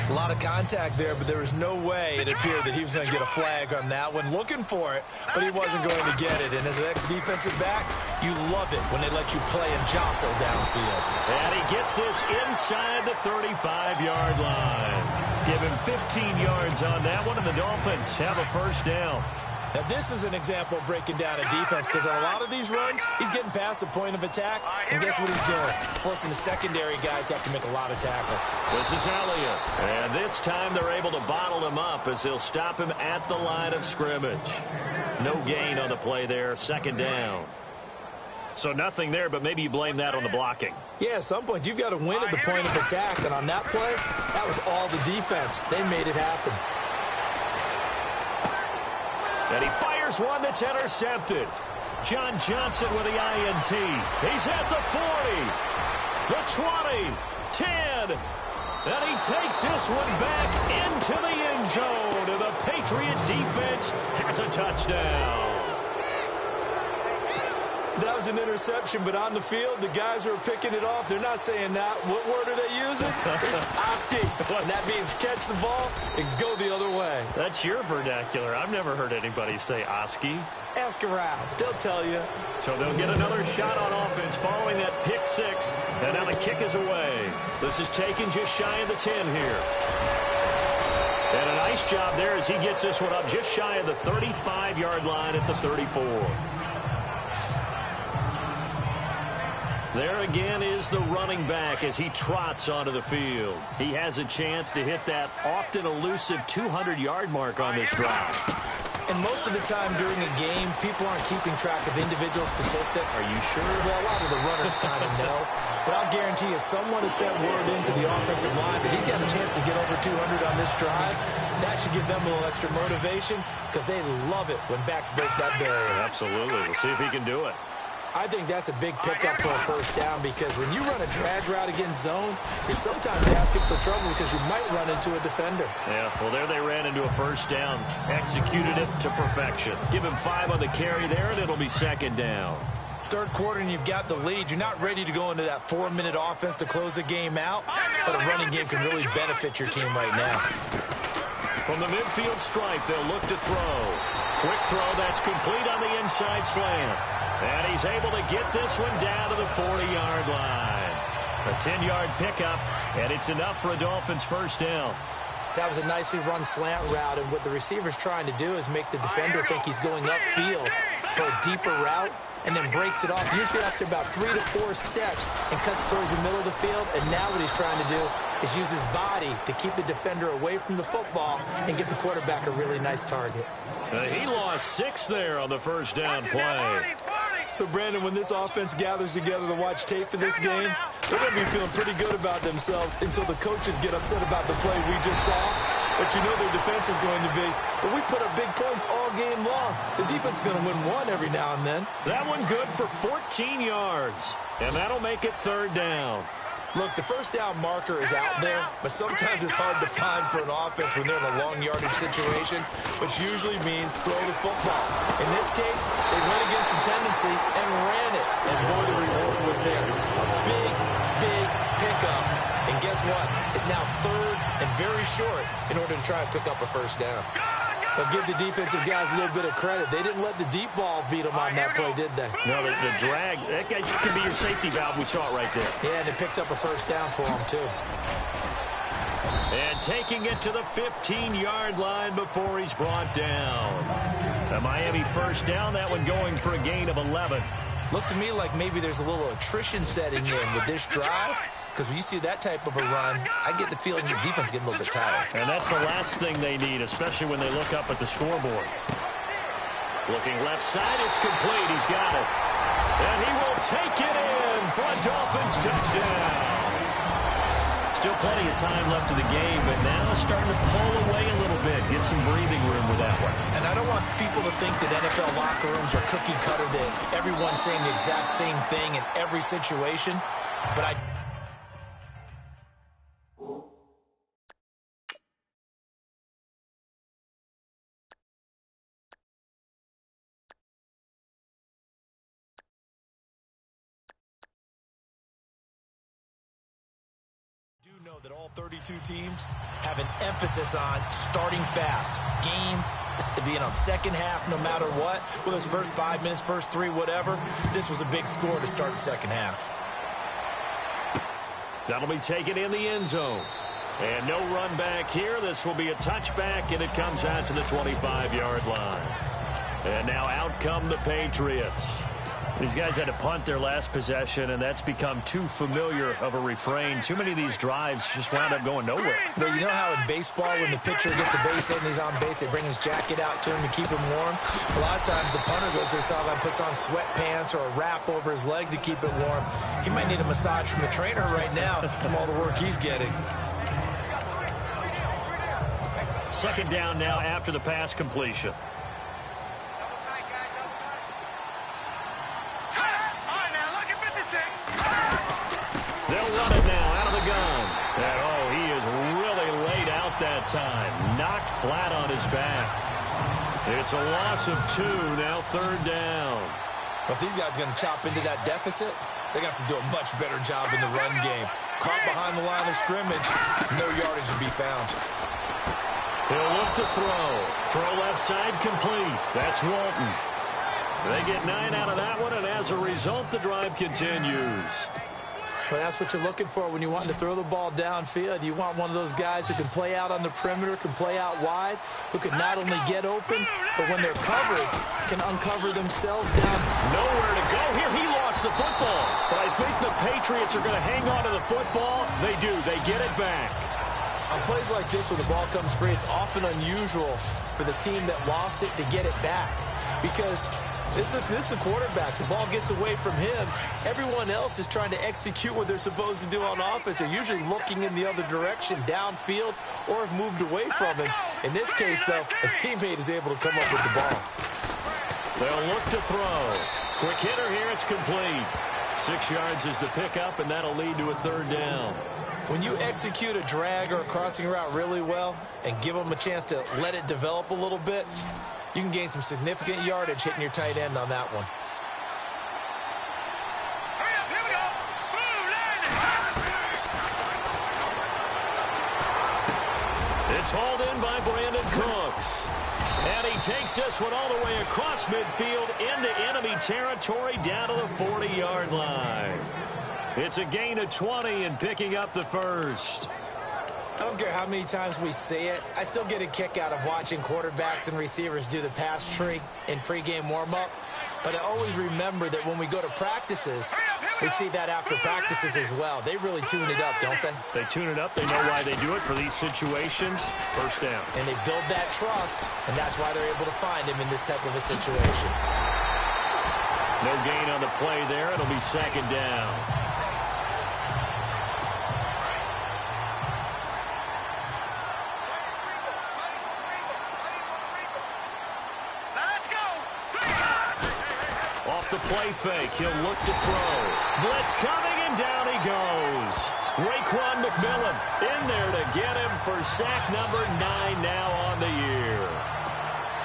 A lot of contact there, but there was no way it appeared that he was going to get a flag on that one. Looking for it, but he wasn't going to get it. And as an ex-defensive back, you love it when they let you play and jostle downfield. And he gets this inside the 35-yard line. Give him 15 yards on that one, and the Dolphins have a first down. Now, this is an example of breaking down a defense, because on a lot of these runs, he's getting past the point of attack, and guess what he's doing? Forcing the secondary guys to have to make a lot of tackles. This is Elliott, and this time they're able to bottle him up as they'll stop him at the line of scrimmage. No gain on the play there, second down. So nothing there, but maybe you blame that on the blocking. Yeah, at some point, you've got to win at the point of attack, and on that play, that was all the defense. They made it happen. And he fires one that's intercepted. John Johnson with the INT. He's at the 40, the 20, 10. And he takes this one back into the end zone. And the Patriot defense has a touchdown. That was an interception, but on the field, the guys who are picking it off, they're not saying that. What word are they using? It's Oski. And that means catch the ball and go the other way. That's your vernacular. I've never heard anybody say Oski. Ask around. They'll tell you. So they'll get another shot on offense following that pick six. And now the kick is away. This is taken just shy of the 10 here. And a nice job there as he gets this one up just shy of the 35-yard line at the 34. There again is the running back as he trots onto the field. He has a chance to hit that often elusive 200-yard mark on this drive. And most of the time during a game, people aren't keeping track of individual statistics. Are you sure? Well, a lot of the runners kind of know. But I'll guarantee you someone has sent word into the offensive line that he's got a chance to get over 200 on this drive. That should give them a little extra motivation because they love it when backs break that barrier. Absolutely. We'll see if he can do it. I think that's a big pickup for a first down because when you run a drag route against zone, you're sometimes asking for trouble because you might run into a defender. Yeah, well, there they ran into a first down. Executed it to perfection. Give him 5 on the carry there, and it'll be second down. Third quarter, and you've got the lead. You're not ready to go into that 4-minute offense to close the game out, but a running game can really benefit your team right now. From the midfield stripe, they'll look to throw. Quick throw that's complete on the inside slant. And he's able to get this one down to the 40-yard line. A 10-yard pickup, and it's enough for a Dolphins first down. That was a nicely run slant route, and what the receiver's trying to do is make the defender think he's going upfield for a deeper route, and then breaks it off, usually after about 3 to 4 steps, and cuts towards the middle of the field. And now what he's trying to do is use his body to keep the defender away from the football and get the quarterback a really nice target. He lost 6 there on the first down play. So, Brandon, when this offense gathers together to watch tape for this game, they're going to be feeling pretty good about themselves until the coaches get upset about the play we just saw. But you know their defense is going to be. But we put up big points all game long. The defense is going to win one every now and then. That one good for 14 yards. And that'll make it third down. Look, the first down marker is out there, but sometimes it's hard to find for an offense when they're in a long yardage situation, which usually means throw the football. In this case, they went against the tendency and ran it. And boy, the reward was there. A big, big pickup. And guess what? It's now third and very short in order to try and pick up a first down. But give the defensive guys a little bit of credit. They didn't let the deep ball beat them on that play, did they? No, the drag, that guy can be your safety valve. We saw it right there. Yeah, and they picked up a first down for them, too. And taking it to the 15-yard line before he's brought down. The Miami first down, that one going for a gain of 11. Looks to me like maybe there's a little attrition setting in with this drive. Because when you see that type of a run, I get the feeling your defense getting a little bit tired. And that's the last thing they need, especially when they look up at the scoreboard. Looking left side, it's complete. He's got it. And he will take it in for a Dolphins touchdown. Still plenty of time left in the game, but now starting to pull away a little bit. Get some breathing room with that one. And I don't want people to think that NFL locker rooms are cookie cutter, that everyone's saying the exact same thing in every situation. But I know that all 32 teams have an emphasis on starting fast. Game, second half, no matter what. Whether it's first 5 minutes, first 3, whatever. This was a big score to start the second half. That'll be taken in the end zone. And no run back here. This will be a touchback, and it comes out to the 25-yard line. And now out come the Patriots. These guys had to punt their last possession, and that's become too familiar of a refrain. Too many of these drives just wound up going nowhere. But you know how in baseball, when the pitcher gets a base hit and he's on base, they bring his jacket out to him to keep him warm? A lot of times the punter goes to the sideline, puts on sweatpants or a wrap over his leg to keep it warm. He might need a massage from the trainer right now from all the work he's getting. Second down now after the pass completion. They'll run it now out of the gun. And, oh, he is really laid out that time. Knocked flat on his back. It's a loss of 2, now third down. But if these guys are going to chop into that deficit, they got to do a much better job in the run game. Caught behind the line of scrimmage, no yardage to be found. He'll look to throw. Throw left side complete. That's Walton. They get 9 out of that one, and as a result, the drive continues. Well, that's what you're looking for when you want to throw the ball downfield. You want one of those guys who can play out on the perimeter, can play out wide, who can not only get open, but when they're covered, can uncover themselves down. Nowhere to go here. He lost the football. But I think the Patriots are going to hang on to the football. They do. They get it back. On plays like this, when the ball comes free, it's often unusual for the team that lost it to get it back. Because this is the quarterback. The ball gets away from him. Everyone else is trying to execute what they're supposed to do on offense. They're usually looking in the other direction, downfield, or have moved away from him. In this case, though, a teammate is able to come up with the ball. They'll look to throw. Quick hitter here, it's complete. 6 yards is the pickup, and that'll lead to a third down. When you execute a drag or a crossing route really well and give them a chance to let it develop a little bit, you can gain some significant yardage hitting your tight end on that one. Hurry up, here we go. Boom, landing. It's hauled in by Brandon Cooks. And he takes this one all the way across midfield into enemy territory down to the 40-yard line. It's a gain of 20 and picking up the first. I don't care how many times we say it, I still get a kick out of watching quarterbacks and receivers do the pass tree in pregame warm-up. But I always remember that when we go to practices, we see that after practices as well. They really tune it up, don't they? They tune it up. They know why they do it for these situations. First down. And they build that trust, and that's why they're able to find him in this type of a situation. No gain on the play there. It'll be second down. The play fake. He'll look to throw. Blitz coming, and down he goes. Raekwon McMillan in there to get him for sack number 9 now on the year.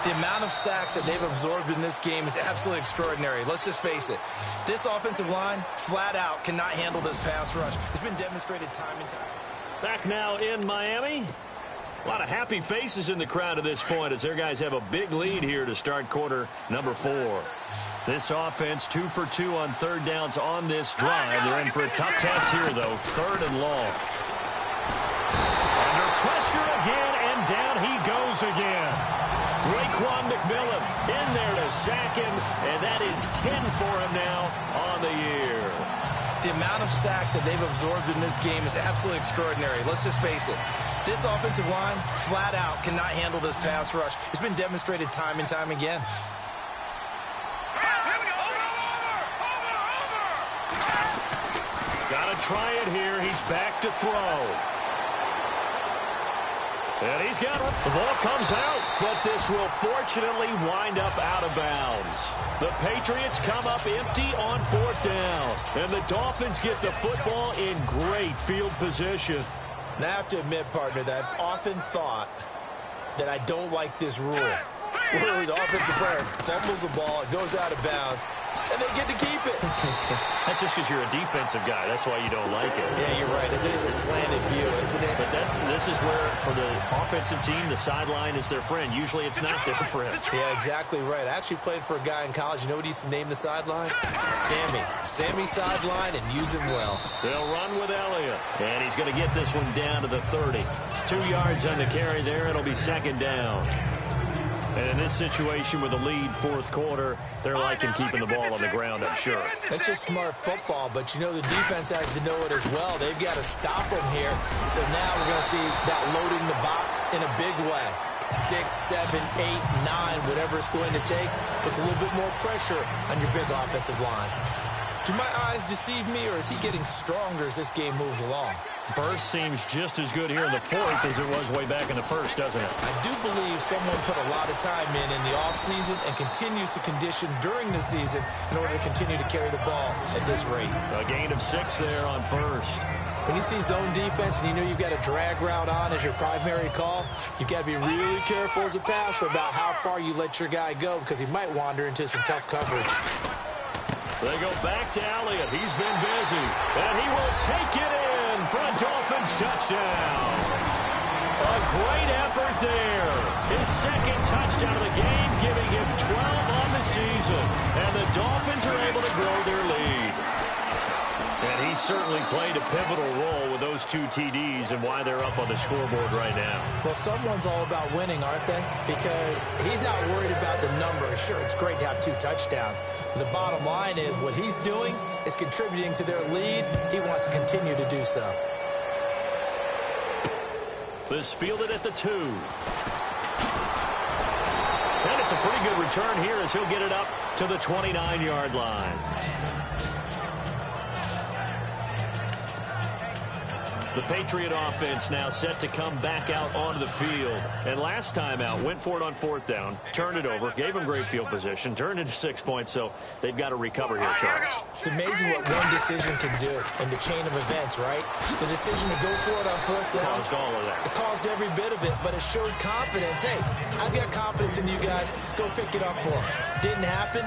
The amount of sacks that they've absorbed in this game is absolutely extraordinary. Let's just face it. This offensive line, flat out, cannot handle this pass rush. It's been demonstrated time and time. Back now in Miami. A lot of happy faces in the crowd at this point as their guys have a big lead here to start quarter number 4. This offense 2 for 2 on third downs on this drive. They're in for a tough test here, though. 3rd and long. Under pressure again, and down he goes again. Raekwon McMillan in there to sack him, and that is 10 for him now on the year. The amount of sacks that they've absorbed in this game is absolutely extraordinary. Let's just face it. This offensive line, flat out, cannot handle this pass rush. It's been demonstrated time and time again. Got to try it here. He's back to throw. And he's got it. The ball comes out, but this will fortunately wind up out of bounds. The Patriots come up empty on 4th down, and the Dolphins get the football in great field position. Now, I have to admit, partner, that I've often thought that I don't like this rule, where the offensive player fumbles the ball, it goes out of bounds, and they get to keep it. That's just because you're a defensive guy. That's why you don't like it. Yeah, you're right. It's a slanted view, isn't it? But this is where, for the offensive team, the sideline is their friend. Usually it's not their friend. Yeah, exactly right. I actually played for a guy in college. You know what he used to name the sideline? Sammy. Sammy sideline, and use him well. They'll run with Elliott. And he's going to get this one down to the 30. 2 yards on the carry there. It'll be second down. And in this situation with the lead 4th quarter, they're liking keeping the ball on the ground, I'm sure. That's just smart football, but you know the defense has to know it as well. They've got to stop them here. So now we're going to see that loading the box in a big way. 6, 7, 8, 9, whatever it's going to take, puts a little bit more pressure on your big offensive line. Do my eyes deceive me, or is he getting stronger as this game moves along? Burst seems just as good here in the 4th as it was way back in the 1st, doesn't it? I do believe someone put a lot of time in the offseason and continues to condition during the season in order to continue to carry the ball at this rate. A gain of 6 there on 1st. When you see zone defense and you know you've got a drag route on as your primary call, you've got to be really careful as a passer about how far you let your guy go because he might wander into some tough coverage. They go back to Elliott. He's been busy. And he will take it in for a Dolphins touchdown. A great effort there. His 2nd touchdown of the game, giving him 12 on the season. And the Dolphins are able to grow their lead. And he certainly played a pivotal role with those 2 TDs and why they're up on the scoreboard right now. Well, someone's all about winning, aren't they? Because he's not worried about the number. Sure, it's great to have 2 touchdowns. But the bottom line is what he's doing is contributing to their lead. He wants to continue to do so. This fielded at the 2. And it's a pretty good return here as he'll get it up to the 29-yard line. The Patriot offense now set to come back out onto the field. And last time out, went for it on 4th down, turned it over, gave them great field position, turned into 6 points, so they've got to recover here, Charles. It's amazing what one decision can do in the chain of events, right? The decision to go for it on 4th down. Caused all of that. It caused every bit of it, but it showed confidence. Hey, I've got confidence in you guys. Go pick it up for them. Didn't happen.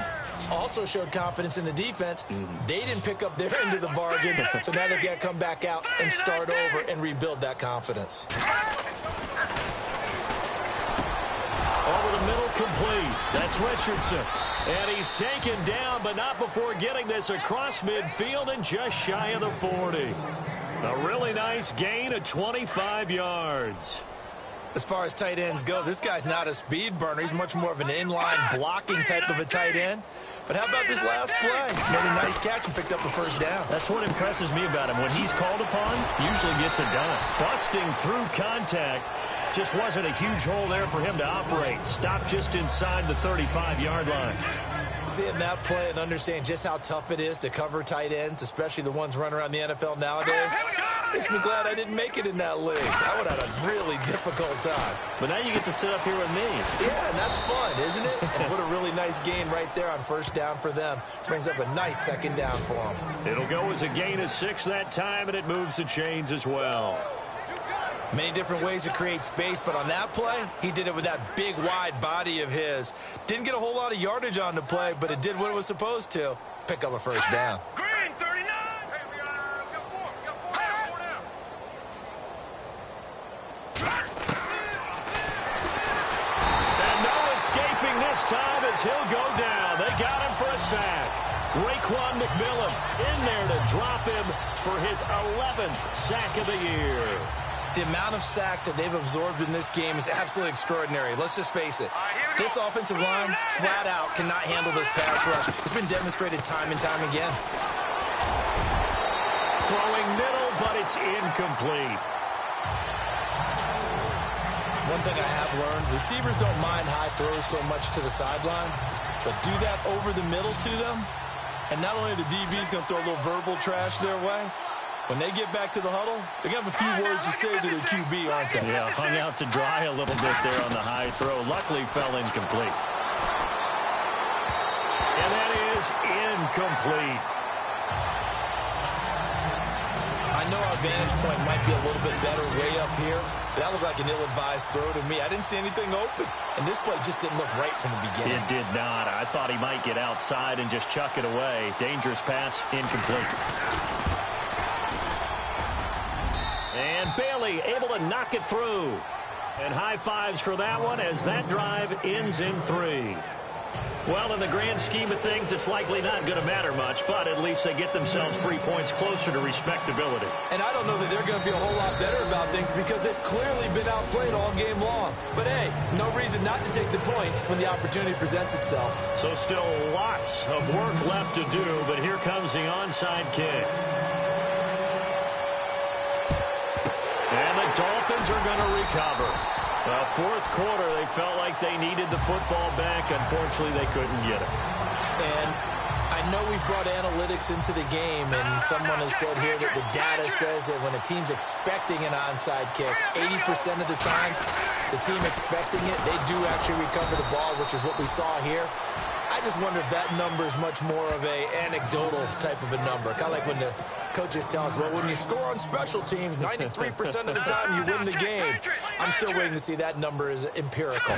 Also showed confidence in the defense. They didn't pick up their end of the bargain, so now they've got to come back out and start over and rebuild that confidence. Over the middle, complete. That's Richardson. And he's taken down, but not before getting this across midfield and just shy of the 40. A really nice gain of 25 yards. As far as tight ends go, this guy's not a speed burner. He's much more of an inline blocking type of a tight end. But how about this last play? Made a nice catch and picked up a 1st down. That's what impresses me about him. When he's called upon, usually gets it done. Busting through contact. Just wasn't a huge hole there for him to operate. Stopped just inside the 35-yard line. Seeing that play and understanding just how tough it is to cover tight ends, especially the ones running around the NFL nowadays, makes me glad I didn't make it in that league. I would have had a really difficult time. But now you get to sit up here with me. Yeah, and that's fun, isn't it? And what a really nice gain right there on 1st down for them. Brings up a nice 2nd down for them. It'll go as a gain of 6 that time, and it moves the chains as well. Many different ways to create space, but on that play, he did it with that big, wide body of his. Didn't get a whole lot of yardage on the play, but it did what it was supposed to. Pick up a 1st down. Green, 39. Hey, we got 4 down. And no escaping this time as he'll go down. They got him for a sack. Raekwon McMillan in there to drop him for his 11th sack of the year. The amount of sacks that they've absorbed in this game is absolutely extraordinary. Let's just face it. This offensive line, flat out, cannot handle this pass rush. It's been demonstrated time and time again. Throwing middle, but it's incomplete. One thing I have learned, receivers don't mind high throws so much to the sideline, but do that over the middle to them, and not only are the DBs going to throw a little verbal trash their way, when they get back to the huddle, they're going to have a few words to say to their QB, aren't they? Yeah, hung out to dry a little bit there on the high throw. Luckily, fell incomplete. And that is incomplete. I know our vantage point might be a little bit better way up here, but that looked like an ill-advised throw to me. I didn't see anything open, and this play just didn't look right from the beginning. It did not. I thought he might get outside and just chuck it away. Dangerous pass, incomplete. And Bailey able to knock it through. And high fives for that one as that drive ends in 3. Well, in the grand scheme of things, it's likely not going to matter much, but at least they get themselves 3 points closer to respectability. And I don't know that they're going to feel a whole lot better about things because they've clearly been outplayed all game long. But, hey, no reason not to take the points when the opportunity presents itself. So still lots of work left to do, but here comes the onside kick. And the Dolphins are going to recover. Well, 4th quarter, they felt like they needed the football back. Unfortunately, they couldn't get it. And I know we've brought analytics into the game, and someone has said here that the data says that when a team's expecting an onside kick, 80% of the time, the team expecting it, they do actually recover the ball, which is what we saw here. I just wonder if that number is much more of a anecdotal type of a number. Kind of like when the coaches tell us, well, when you score on special teams, 93% of the time you win the game. I'm still waiting to see that number is empirical.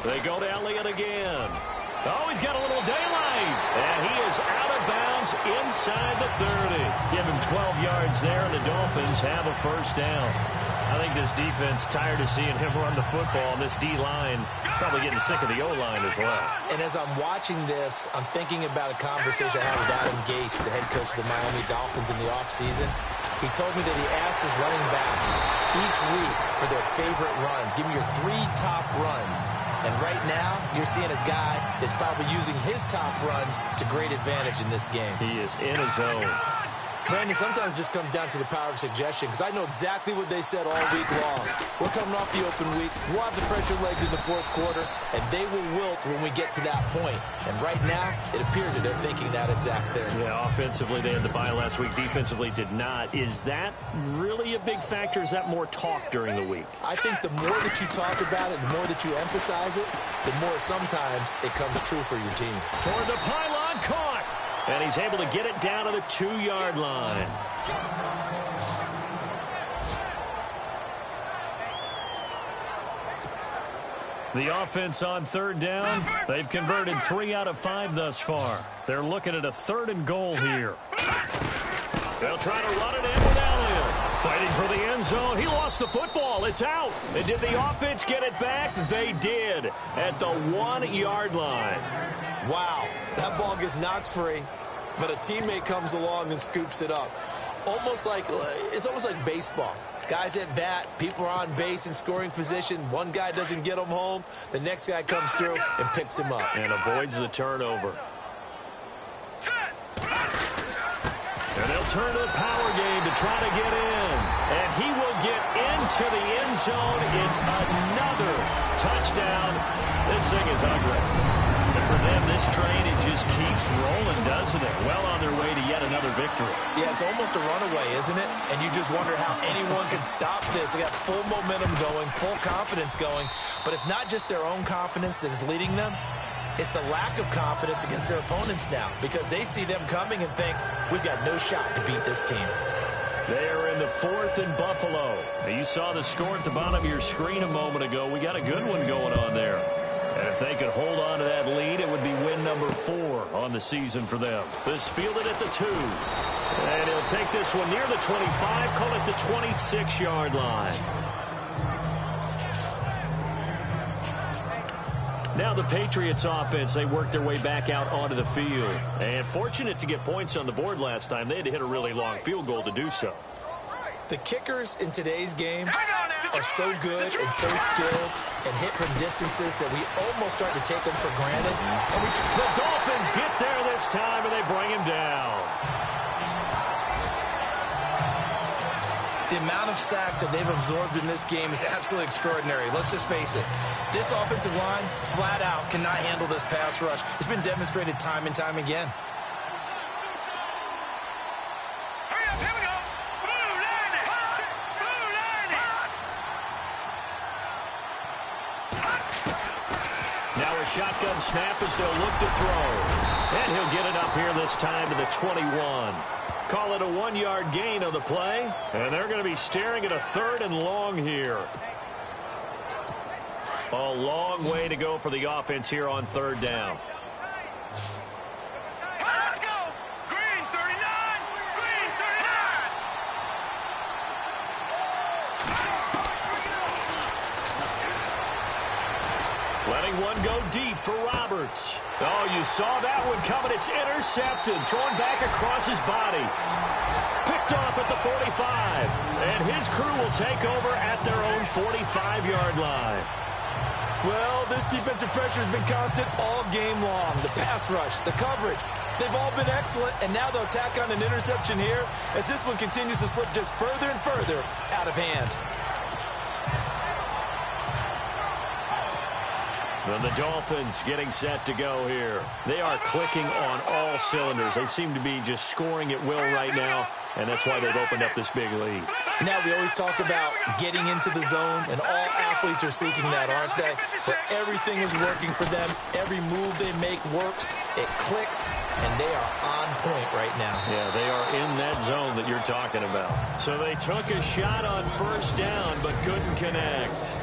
They go to Elliott again. Oh, he's got a little daylight. And he is out of bounds inside the 30. Give him 12 yards there, and the Dolphins have a 1st down. I think this defense tired of seeing him run the football, and this D-line probably getting sick of the O-line as well. And as I'm watching this, I'm thinking about a conversation I had with Adam Gase, the head coach of the Miami Dolphins in the offseason. He told me that he asked his running backs each week for their favorite runs. Give me your 3 top runs. And right now, you're seeing a guy that's probably using his top runs to great advantage in this game. He is in a zone. Brandon, sometimes it just comes down to the power of suggestion, because I know exactly what they said all week long. We're coming off the open week. We'll have the fresher legs in the fourth quarter, and they will wilt when we get to that point. And right now, it appears that they're thinking that exact thing. Yeah, offensively, they had the bye last week. Defensively, did not. Is that really a big factor? Is that more talk during the week? I think the more that you talk about it, the more that you emphasize it, the more sometimes it comes true for your team. Toward the pylon, caught. And he's able to get it down to the 2-yard line. The offense on third down. They've converted 3 out of 5 thus far. They're looking at a 3rd and goal here. They'll try to run it in with Elliott. Fighting for the end zone. He lost the football. It's out. And did the offense get it back? They did at the 1-yard line. Wow, that ball gets knocked free, but a teammate comes along and scoops it up. It's almost like baseball. Guys at bat, people are on base in scoring position. One guy doesn't get him home. The next guy comes through and picks him up. And avoids the turnover. And they'll turn to the power game to try to get in. And he will get into the end zone. It's another touchdown. This thing is ugly. And for them, this train, it just keeps rolling, doesn't it? Well on their way to yet another victory. Yeah, it's almost a runaway, isn't it? And you just wonder how anyone could stop this. They got full momentum going, full confidence going. But it's not just their own confidence that is leading them. It's the lack of confidence against their opponents now, because they see them coming and think, we've got no shot to beat this team. They are in the 4th and Buffalo. You saw the score at the bottom of your screen a moment ago. We got a good one going on there. And if they could hold on to that lead, it would be win number 4 on the season for them. This fielded at the 2. And he'll take this one near the 25, call it the 26-yard line. Now the Patriots offense, they worked their way back out onto the field. And fortunate to get points on the board last time. They had to hit a really long field goal to do so. The kickers in today's game are so good and so skilled and hit from distances that we almost start to take them for granted. And the Dolphins get there this time, and they bring him down. The amount of sacks that they've absorbed in this game is absolutely extraordinary. Let's just face it. This offensive line, flat out, cannot handle this pass rush. It's been demonstrated time and time again. Now a shotgun snap as they'll look to throw. And he'll get it up here this time to the 21. Call it a 1-yard gain on the play. And they're going to be staring at a 3rd and long here. A long way to go for the offense here on 3rd down. Let's go! Green 39! Green 39! Letting one go deep for Roberts. Oh, you saw that one coming. It's intercepted. Thrown back across his body. Picked off at the 45. And his crew will take over at their own 45-yard line. Well, this defensive pressure has been constant all game long. The pass rush, the coverage, they've all been excellent, and now they'll tack on an interception here as this one continues to slip just further and further out of hand. And the Dolphins getting set to go here. They are clicking on all cylinders. They seem to be just scoring at will right now, and that's why they've opened up this big lead. Now we always talk about getting into the zone, and all athletes are seeking that, aren't they? Where everything is working for them. Every move they make works. It clicks, and they are on point right now. Yeah, they are in that zone that you're talking about. So they took a shot on 1st down, but couldn't connect.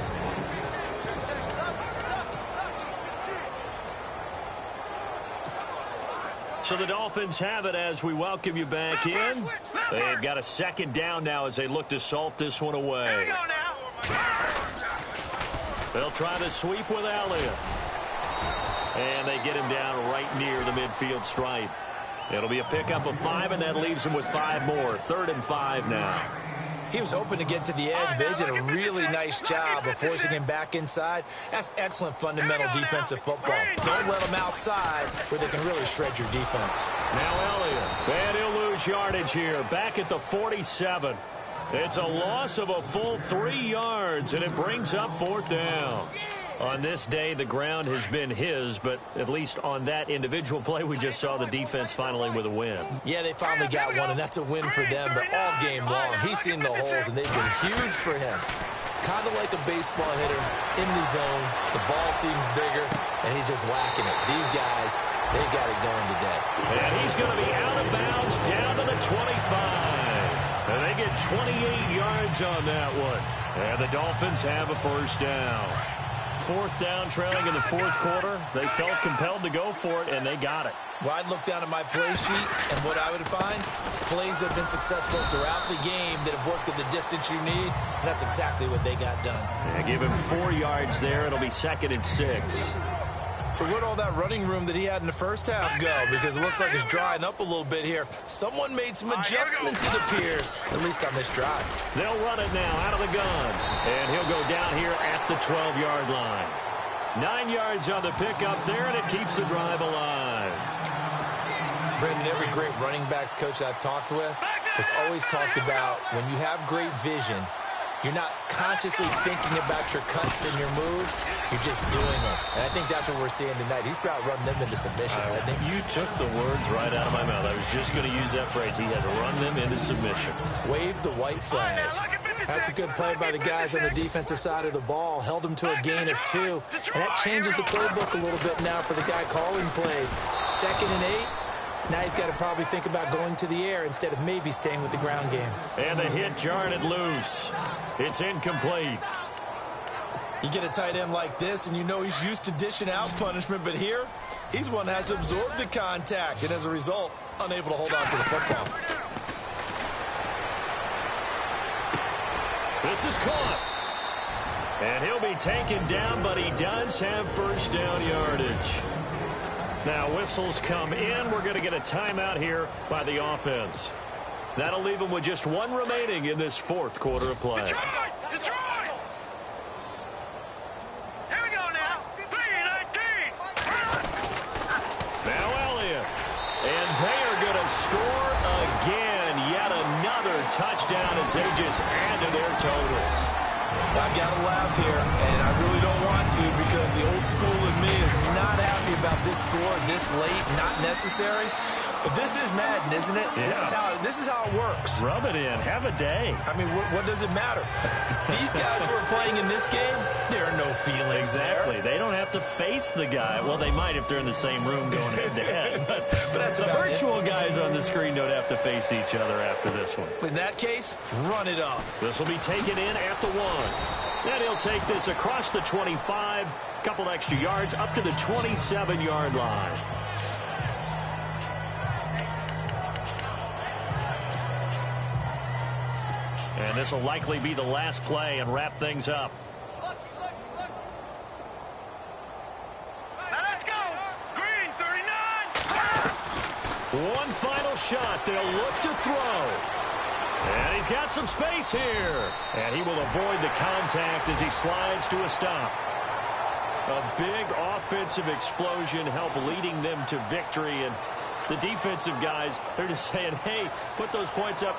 So the Dolphins have it as we welcome you back in. They've got a 2nd down now as they look to salt this one away. They'll try to sweep with Elliott. And they get him down right near the midfield stripe. It'll be a pickup of 5, and that leaves him with 5 more. 3rd and 5 now. He was hoping to get to the edge, but they did a really nice job of forcing him back inside. That's excellent fundamental defensive football. Don't let them outside where they can really shred your defense. Now Elliott, and he'll lose lose yardage here, back at the 47. It's a loss of a full 3 yards, and it brings up 4th down. On this day, the ground has been his, but at least on that individual play, we just saw the defense finally with a win. Yeah, they finally got one, and that's a win for them, but all game long, he's seen the holes, and they've been huge for him. Kind of like a baseball hitter in the zone. The ball seems bigger, and he's just whacking it. These guys, they got it going today. And he's going to be out of bounds down to the 25. And they get 28 yards on that one. And the Dolphins have a 1st down. 4th down, trailing in the 4th quarter. They felt compelled to go for it, and they got it. Well, I'd look down at my play sheet, and what I would find, plays that have been successful throughout the game that have worked at the distance you need, and that's exactly what they got done. Yeah, give him 4 yards there. It'll be 2nd and 6. So where'd all that running room that he had in the first half go? Because it looks like it's drying up a little bit here. Someone made some adjustments, it appears, at least on this drive. They'll run it now out of the gun. And he'll go down here at the 12-yard line. 9 yards on the pickup there, and it keeps the drive alive. Brendan, every great running backs coach I've talked with has always talked about when you have great vision, you're not consciously thinking about your cuts and your moves. You're just doing them. And I think that's what we're seeing tonight. He's about to run them into submission, hasn't he? You took the words right out of my mouth. I was just going to use that phrase. He had to run them into submission. Wave the white flag. That's a good play by the guys on the defensive side of the ball. Held them to a gain of 2. And that changes the playbook a little bit now for the guy calling plays. 2nd and 8. Now he's got to probably think about going to the air instead of maybe staying with the ground game. And the hit jarred it loose. It's incomplete. You get a tight end like this, and you know he's used to dishing out punishment, but here, he's one that has to absorb the contact, and as a result, unable to hold on to the football. This is caught. And he'll be taken down, but he does have 1st down yardage. Now, whistles come in. We're going to get a timeout here by the offense. That'll leave them with just 1 remaining in this 4th quarter of play. Detroit! Here we go now. P19. Now Elliott. And they are going to score again. Yet another touchdown as they just add to their totals. I've got to laugh here, and I really don't want to because the old school in me is not happy about this score this late, not necessary. But this is Madden, isn't it? Yeah. This is how it works. Rub it in. Have a day. I mean, what does it matter? These guys who are playing in this game, there are no feelings Exactly. there. They don't have to face the guy. Well, they might if they're in the same room going head-to-head. But that's the about virtual guys on the screen don't have to face each other after this one. In that case, run it up. This will be taken in at the 1. Then he'll take this across the 25, couple extra yards, up to the 27-yard line. And this will likely be the last play and wrap things up. Now let's go. Green 39. One final shot. They'll look to throw. And he's got some space here. And he will avoid the contact as he slides to a stop. A big offensive explosion helped leading them to victory. And the defensive guys, they're just saying, hey, put those points up